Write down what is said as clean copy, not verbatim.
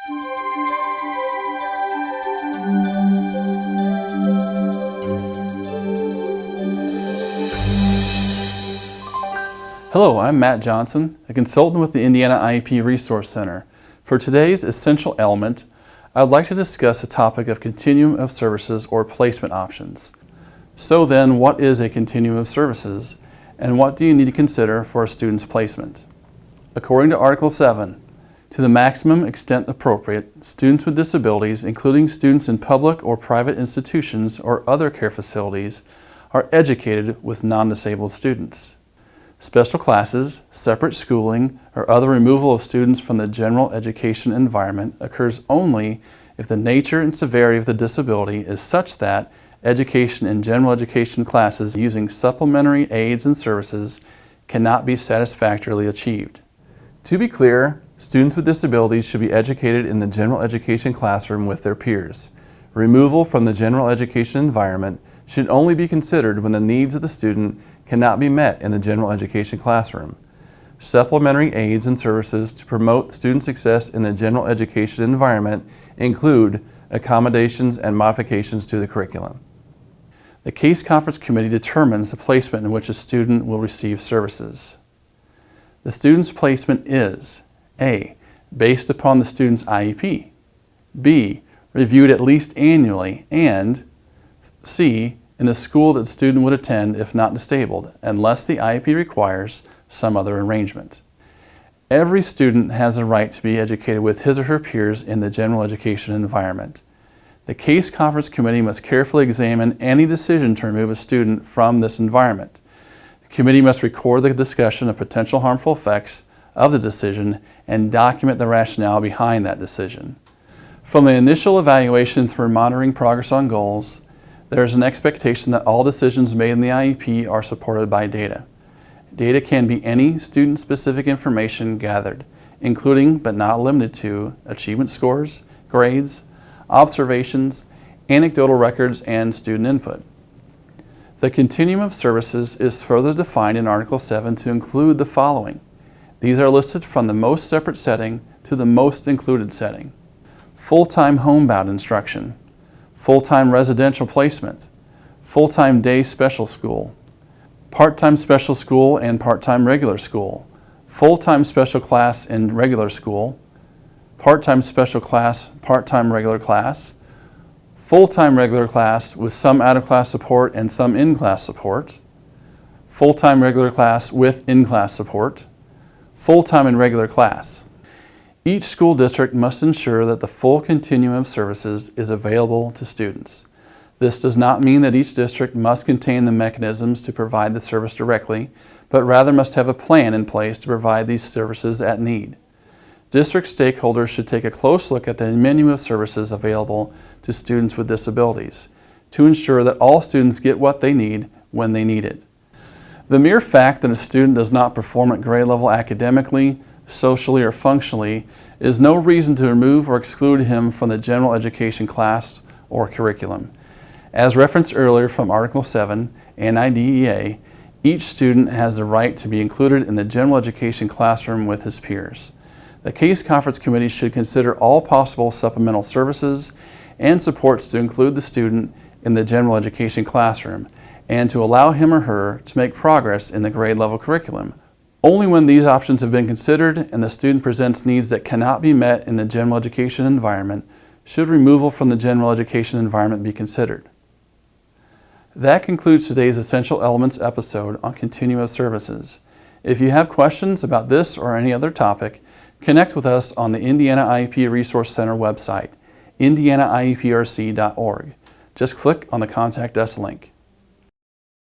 Hello, I'm Matt Johnson, a consultant with the Indiana IEP Resource Center. For today's essential element, I would like to discuss the topic of Continuum of Services or placement options. So then, what is a Continuum of Services, and what do you need to consider for a student's placement? According to Article 7, to the maximum extent appropriate, students with disabilities, including students in public or private institutions or other care facilities, are educated with non-disabled students. Special classes, separate schooling, or other removal of students from the general education environment occurs only if the nature and severity of the disability is such that education in general education classes using supplementary aids and services cannot be satisfactorily achieved. To be clear, students with disabilities should be educated in the general education classroom with their peers. Removal from the general education environment should only be considered when the needs of the student cannot be met in the general education classroom. Supplementary aids and services to promote student success in the general education environment include accommodations and modifications to the curriculum. The Case Conference Committee determines the placement in which a student will receive services. The student's placement is A. Based upon the student's IEP, B. Reviewed at least annually, and C. In the school that the student would attend if not disabled, unless the IEP requires some other arrangement. Every student has a right to be educated with his or her peers in the general education environment. The Case Conference Committee must carefully examine any decision to remove a student from this environment. The committee must record the discussion of potential harmful effects of the decision and document the rationale behind that decision. From the initial evaluation through monitoring progress on goals, there is an expectation that all decisions made in the IEP are supported by data. Data can be any student-specific information gathered, including but not limited to achievement scores, grades, observations, anecdotal records, and student input. The Continuum of Services is further defined in Article 7 to include the following. These are listed from the most separate setting to the most included setting. Full-time homebound instruction, full-time residential placement, full-time day special school, part-time special school and part-time regular school, full-time special class in regular school, part-time special class, part-time regular class, full-time regular class with some out-of-class support and some in-class support, full-time regular class with in-class support, full-time and regular class. Each school district must ensure that the full continuum of services is available to students. This does not mean that each district must contain the mechanisms to provide the service directly, but rather must have a plan in place to provide these services at need. District stakeholders should take a close look at the menu of services available to students with disabilities to ensure that all students get what they need when they need it. The mere fact that a student does not perform at grade level academically, socially, or functionally is no reason to remove or exclude him from the general education class or curriculum. As referenced earlier from Article 7 and IDEA, each student has the right to be included in the general education classroom with his peers. The Case Conference Committee should consider all possible supplemental services and supports to include the student in the general education classroom and to allow him or her to make progress in the grade level curriculum. Only when these options have been considered and the student presents needs that cannot be met in the general education environment should removal from the general education environment be considered. That concludes today's Essential Elements episode on Continuum of Services. If you have questions about this or any other topic, connect with us on the Indiana IEP Resource Center website, indianaieprc.org. Just click on the Contact Us link.